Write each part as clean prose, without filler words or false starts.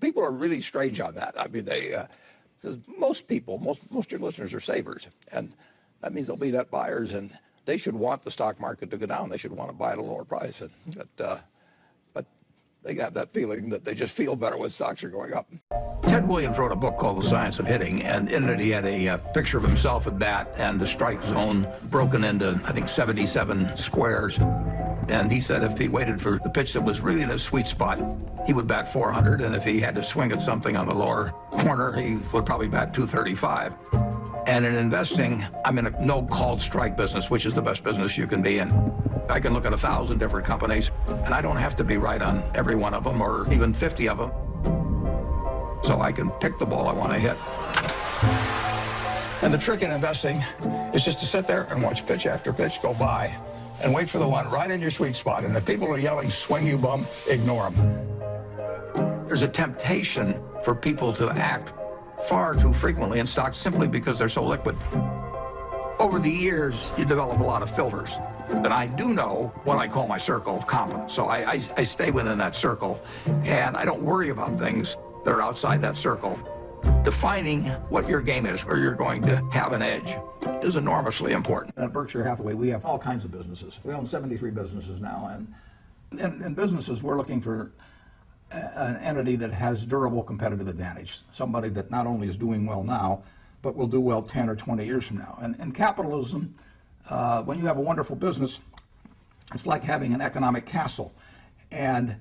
People are really strange on that. I mean, because most people, most of your listeners are savers, and that means they'll be net buyers, and they should want the stock market to go down. They should want to buy at a lower price, but they have that feeling that they just feel better when stocks are going up. Ted Williams wrote a book called The Science of Hitting, and in it he had a picture of himself at bat and the strike zone broken into, I think, 77 squares. And he said if he waited for the pitch that was really in his sweet spot, he would bat 400, and if he had to swing at something on the lower corner, he would probably bat 235. And in investing, I'm in a no-called strike business, which is the best business you can be in. I can look at 1,000 different companies, and I don't have to be right on every one of them or even 50 of them. So I can pick the ball I want to hit. And the trick in investing is just to sit there and watch pitch after pitch go by and wait for the one right in your sweet spot. And if people are yelling, swing you bum, ignore them. There's a temptation for people to act far too frequently in stocks simply because they're so liquid. Over the years, you develop a lot of filters. And I do know what I call my circle of competence. So I stay within that circle, and I don't worry about things that are outside that circle. Defining what your game is, where you're going to have an edge, is enormously important. At Berkshire Hathaway, we have all kinds of businesses. We own 73 businesses now, and in businesses, we're looking for an entity that has durable competitive advantage, somebody that not only is doing well now, but will do well 10 or 20 years from now. And in capitalism, when you have a wonderful business, it's like having an economic castle. And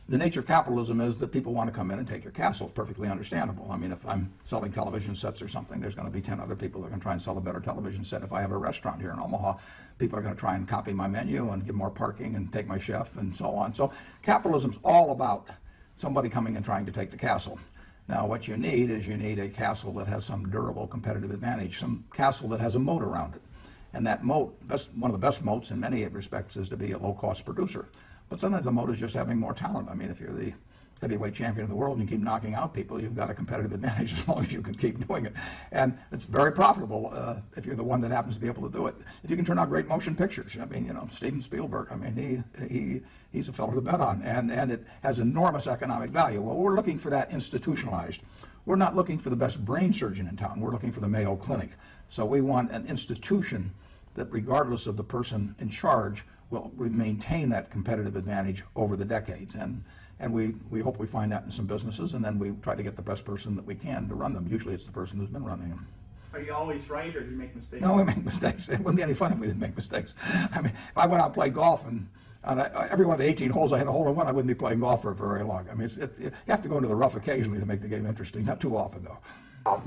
the nature of capitalism is that people want to come in and take your castle. It's perfectly understandable. I mean, if I'm selling television sets or something, there's going to be 10 other people that are going to try and sell a better television set. If I have a restaurant here in Omaha, people are going to try and copy my menu and give more parking and take my chef and so on. So capitalism's all about somebody coming and trying to take the castle. Now, what you need is you need a castle that has some durable competitive advantage, some castle that has a moat around it. And that moat, one of the best moats in many respects, is to be a low-cost producer. But sometimes the moat is just having more talent. I mean, if you're the heavyweight champion of the world and you keep knocking out people, you've got a competitive advantage as long as you can keep doing it. And it's very profitable if you're the one that happens to be able to do it. If you can turn out great motion pictures, I mean, you know, Steven Spielberg, I mean, he's a fellow to bet on, and it has enormous economic value. Well, we're looking for that institutionalized. We're not looking for the best brain surgeon in town. We're looking for the Mayo Clinic. So we want an institution that, regardless of the person in charge, will maintain that competitive advantage over the decades. And we hope we find that in some businesses, and then we try to get the best person that we can to run them. Usually it's the person who's been running them. Are you always right, or do you make mistakes? No, we make mistakes. It wouldn't be any fun if we didn't make mistakes. I mean, if I went out and played golf and on every one of the 18 holes I had a hole in one, I wouldn't be playing golf for very long. I mean, you have to go into the rough occasionally to make the game interesting. Not too often, though.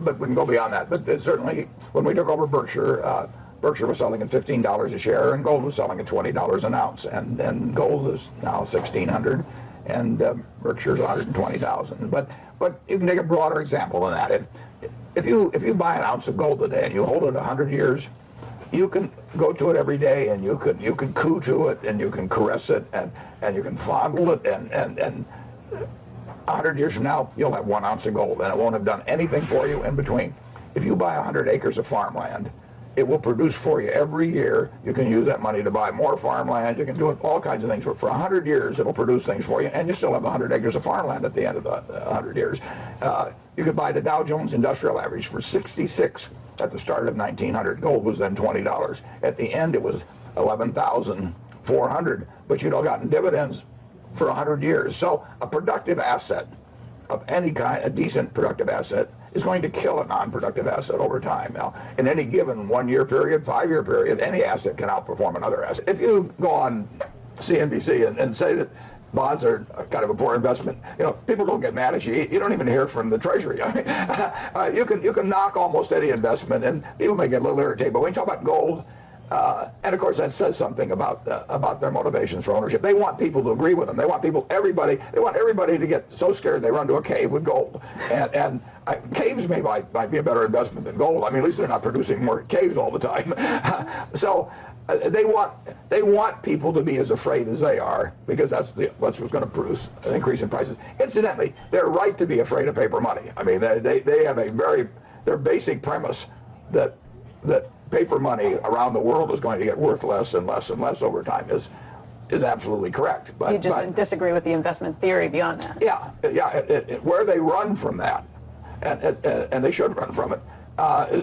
But we can go beyond that. But certainly, when we took over Berkshire, Berkshire was selling at $15 a share, and gold was selling at $20 an ounce. And then gold is now $1,600, and Berkshire's $120,000. But you can take a broader example than that. If you buy an ounce of gold today and you hold it 100 years, you can go to it every day, and you can coo to it, and you can caress it, and you can fondle it, and 100 years from now, you'll have 1 ounce of gold, and it won't have done anything for you in between. If you buy 100 acres of farmland, it will produce for you every year. You can use that money to buy more farmland. You can do it, all kinds of things. For 100 years, it'll produce things for you, and you still have 100 acres of farmland at the end of the 100 years. You could buy the Dow Jones Industrial Average for 66 at the start of 1900. Gold was then $20. At the end, it was 11,400, but you'd all gotten dividends for 100 years. So a productive asset of any kind, a decent productive asset, is going to kill a non-productive asset over time. Now, in any given 1-year period, 5-year period, any asset can outperform another asset. If you go on CNBC and say that bonds are kind of a poor investment, you know, people don't get mad at you. You don't even hear from the Treasury. I mean, you can knock almost any investment, and people may get a little irritated. But when you talk about gold, and of course that says something about their motivations for ownership. They want people to agree with them. They want everybody to get so scared they run to a cave with gold. And caves might be a better investment than gold. I mean, at least they're not producing more caves all the time. So they want people to be as afraid as they are, because that's what's going to produce an increase in prices. Incidentally, they're right to be afraid of paper money. I mean, they have their basic premise that paper money around the world is going to get worth less and less and less over time is is absolutely correct. But You just disagree with the investment theory beyond that. yeah, where they run from that, and they should run from it,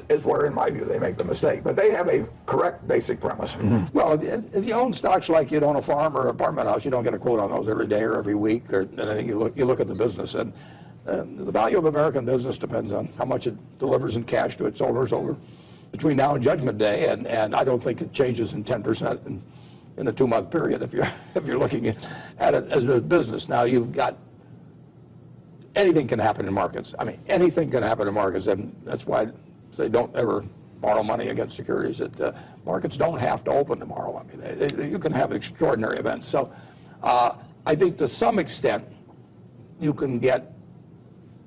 is where, in my view, they make the mistake. But they have a correct basic premise. Well, if you own stocks like you'd own a farm or an apartment house, you don't get a quote on those every day or every week. And I think you look at the business, and the value of American business depends on how much it delivers in cash to its owners over between now and Judgment Day. And I don't think it changes in 10% in a 2-month period if you're looking at it as a business. Now you've got anything can happen in markets. I mean, anything can happen in markets, and that's why I say don't ever borrow money against securities. That markets don't have to open tomorrow. I mean, you can have extraordinary events. So I think to some extent you can get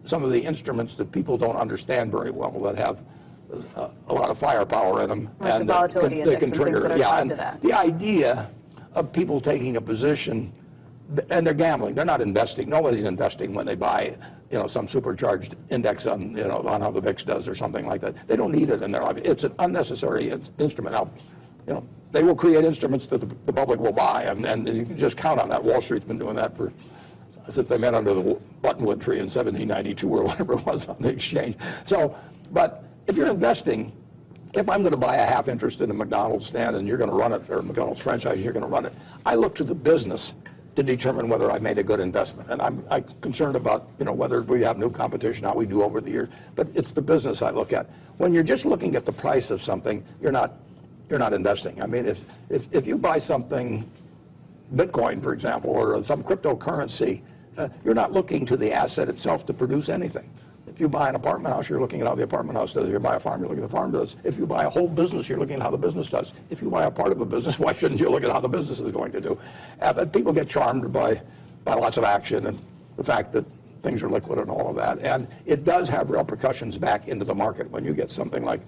some of the instruments that people don't understand very well that have a lot of firepower in them. Like the volatility index and things that are tied to that. The idea of people taking a position, and they're gambling. They're not investing. Nobody's investing when they buy, some supercharged index on how the VIX does or something like that. They don't need it in their life. It's an unnecessary instrument. Now, they will create instruments that the public will buy, and you can just count on that. Wall Street's been doing that since they met under the Buttonwood tree in 1792 or whatever it was on the exchange. So, but if you're investing, if I'm going to buy a half interest in a McDonald's stand and you're going to run it, or McDonald's franchise, you're going to run it, I look to the business to determine whether I've made a good investment. And I'm concerned about, whether we have new competition, how we do over the years. But it's the business I look at. When you're just looking at the price of something, you're not investing. I mean, if you buy something, Bitcoin, for example, or some cryptocurrency, you're not looking to the asset itself to produce anything. If you buy an apartment house, you're looking at how the apartment house does. If you buy a farm, you're looking at the farm does. If you buy a whole business, you're looking at how the business does. If you buy a part of a business, why shouldn't you look at how the business is going to do? But people get charmed by lots of action and the fact that things are liquid and all of that. And it does have repercussions back into the market when you get something like,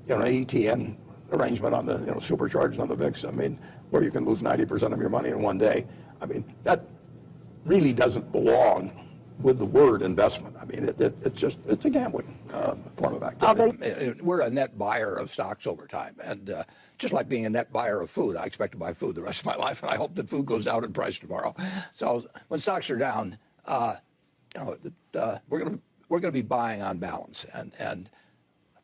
an ETN arrangement on the, supercharged on the VIX. I mean, where you can lose 90% of your money in one day. I mean, that really doesn't belong with the word investment. I mean, it's a gambling form of activity. We're a net buyer of stocks over time, and just like being a net buyer of food, I expect to buy food the rest of my life, and I hope that food goes down in price tomorrow. So when stocks are down, we're going to be buying on balance, and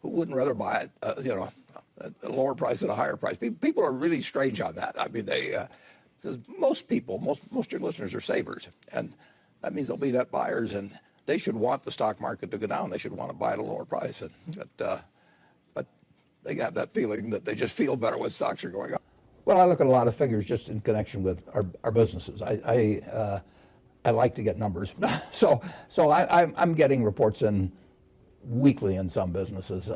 who wouldn't rather buy it, at a lower price than a higher price? People are really strange on that. I mean, because most people, most of your listeners are savers, and that means they'll be net buyers, and they should want the stock market to go down. They should want to buy at a lower price. But they have that feeling that they just feel better when stocks are going up. Well, I look at a lot of figures just in connection with our businesses. I like to get numbers. so I'm getting reports in weekly in some businesses.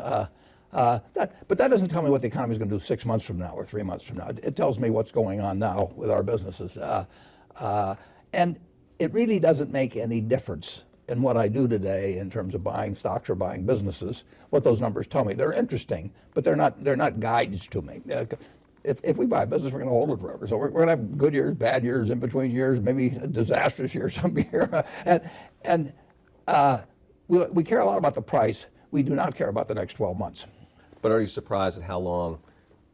But that doesn't tell me what the economy is going to do 6 months from now or 3 months from now. It tells me what's going on now with our businesses. And it really doesn't make any difference in what I do today in terms of buying stocks or buying businesses, what those numbers tell me. They're interesting, but they're not guides to me. If we buy a business, we're going to hold it forever. So we're going to have good years, bad years, in between years, maybe a disastrous year some year. And we care a lot about the price. We do not care about the next 12 months. But are you surprised at how long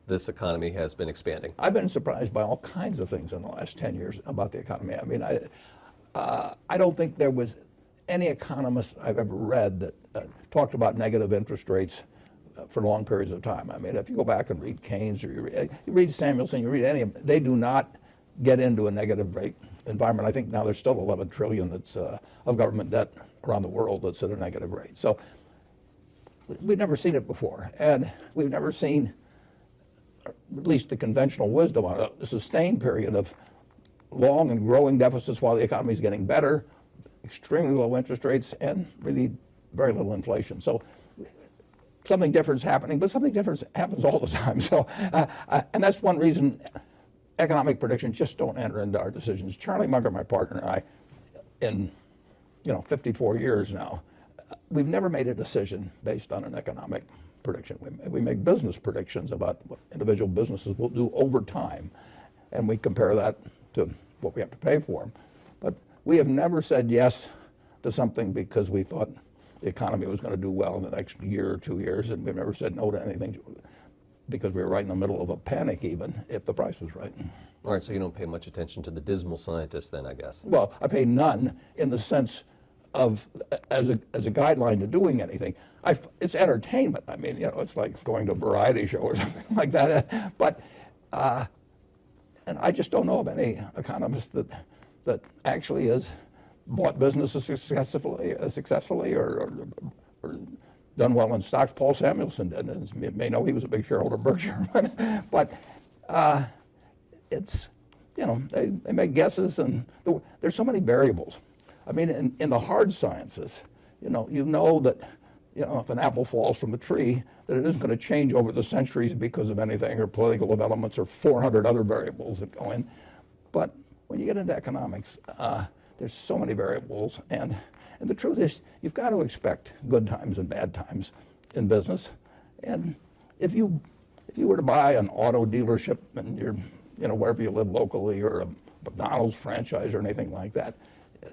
this economy has been expanding? I've been surprised by all kinds of things in the last 10 years about the economy. I mean, I don't think there was any economist I've ever read that talked about negative interest rates for long periods of time. I mean, if you go back and read Keynes or you read Samuelson, you read any of them, they do not get into a negative rate environment. I think now there's still 11 trillion that's of government debt around the world that's at a negative rate. So we've never seen it before, and we've never seen, at least the conventional wisdom on a sustained period of long and growing deficits while the economy is getting better, extremely low interest rates, and really very little inflation. So something different is happening, but something different happens all the time. So, and that's one reason economic predictions just don't enter into our decisions. Charlie Munger, my partner, and I, in 54 years now, we've never made a decision based on an economic prediction. We make business predictions about what individual businesses will do over time, and we compare that to what we have to pay for them. But we have never said yes to something because we thought the economy was going to do well in the next year or 2 years, and we've never said no to anything because we were right in the middle of a panic even, if the price was right. All right, so you don't pay much attention to the dismal scientists then, I guess. Well, I pay none in the sense of as a guideline to doing anything. It's entertainment. I mean, it's like going to a variety show or something like that. But and I just don't know of any economist that actually has bought businesses successfully or done well in stocks. Paul Samuelson did. And you may know he was a big shareholder of Berkshire, but it's they make guesses, and there's so many variables. I mean, in the hard sciences, you know that if an apple falls from a tree, that it isn't going to change over the centuries because of anything or political developments or 400 other variables that go in. But when you get into economics, there's so many variables, and the truth is, you've got to expect good times and bad times in business. And if you were to buy an auto dealership and you're wherever you live locally, or a McDonald's franchise or anything like that,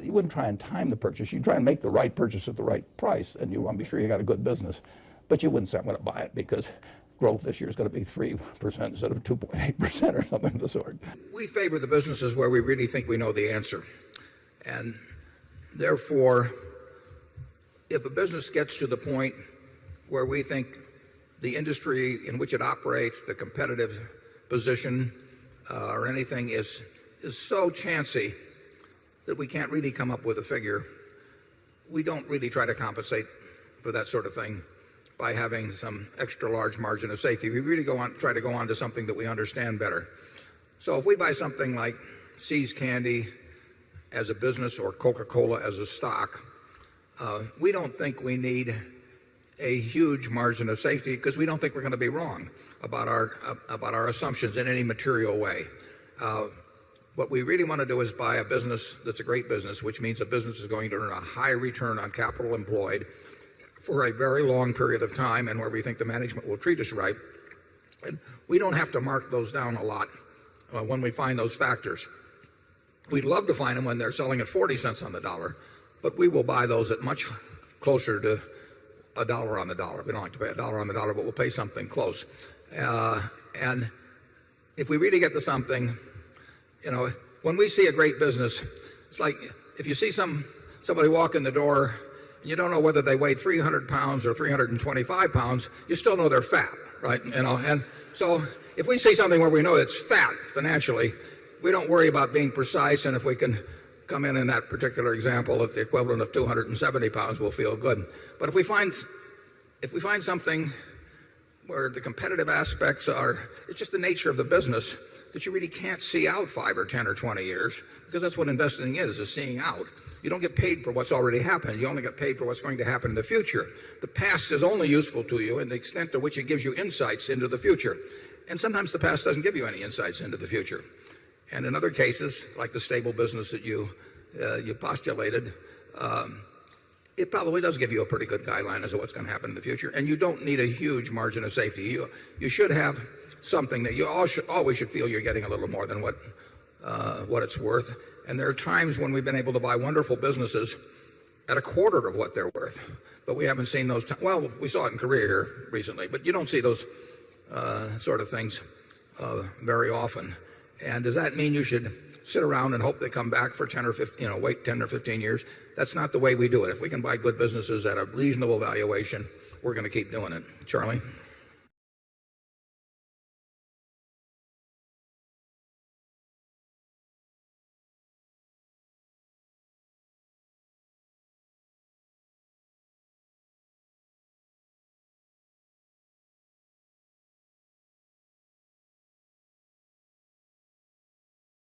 you wouldn't try and time the purchase. You'd try and make the right purchase at the right price, and you want to be sure you got a good business. But you wouldn't say, I'm going to buy it because growth this year is going to be 3% instead of 2.8% or something of the sort. We favor the businesses where we really think we know the answer. And therefore, if a business gets to the point where we think the industry in which it operates, the competitive position, or anything is so chancy that we can't really come up with a figure, we don't really try to compensate for that sort of thing by having some extra large margin of safety. We really try to go on to something that we understand better. So if we buy something like See's Candy as a business or Coca-Cola as a stock, we don't think we need a huge margin of safety because we don't think we're going to be wrong about our assumptions in any material way. What we really want to do is buy a business that's a great business, which means a business is going to earn a high return on capital employed for a very long period of time, and where we think the management will treat us right. And we don't have to mark those down a lot when we find those factors. We'd love to find them when they're selling at 40 cents on the dollar, but we will buy those at much closer to $1 on the dollar. We don't like to pay $1 on the dollar, but we'll pay something close. And if we really get to something, when we see a great business, it's like if you see somebody walk in the door and you don't know whether they weigh 300 pounds or 325 pounds, you still know they're fat, right? And so if we see something where we know it's fat financially, we don't worry about being precise, and if we can come in that particular example at the equivalent of 270 pounds, we'll feel good. But if we find something where the competitive aspects it's just the nature of the business that you really can't see out 5 or 10 or 20 years, because that's what investing is seeing out. You don't get paid for what's already happened. You only get paid for what's going to happen in the future. The past is only useful to you in the extent to which it gives you insights into the future. And sometimes the past doesn't give you any insights into the future. And in other cases, like the stable business that you postulated, it probably does give you a pretty good guideline as to what's going to happen in the future. And you don't need a huge margin of safety. You should have something that you always should feel you're getting a little more than what it's worth. And there are times when we've been able to buy wonderful businesses at a quarter of what they're worth. But we haven't seen those. Well, we saw it in Korea here recently, but you don't see those sort of things very often. And does that mean you should sit around and hope they come back for 10 or 15, wait 10 or 15 years? That's not the way we do it. If we can buy good businesses at a reasonable valuation, we're going to keep doing it. Charlie?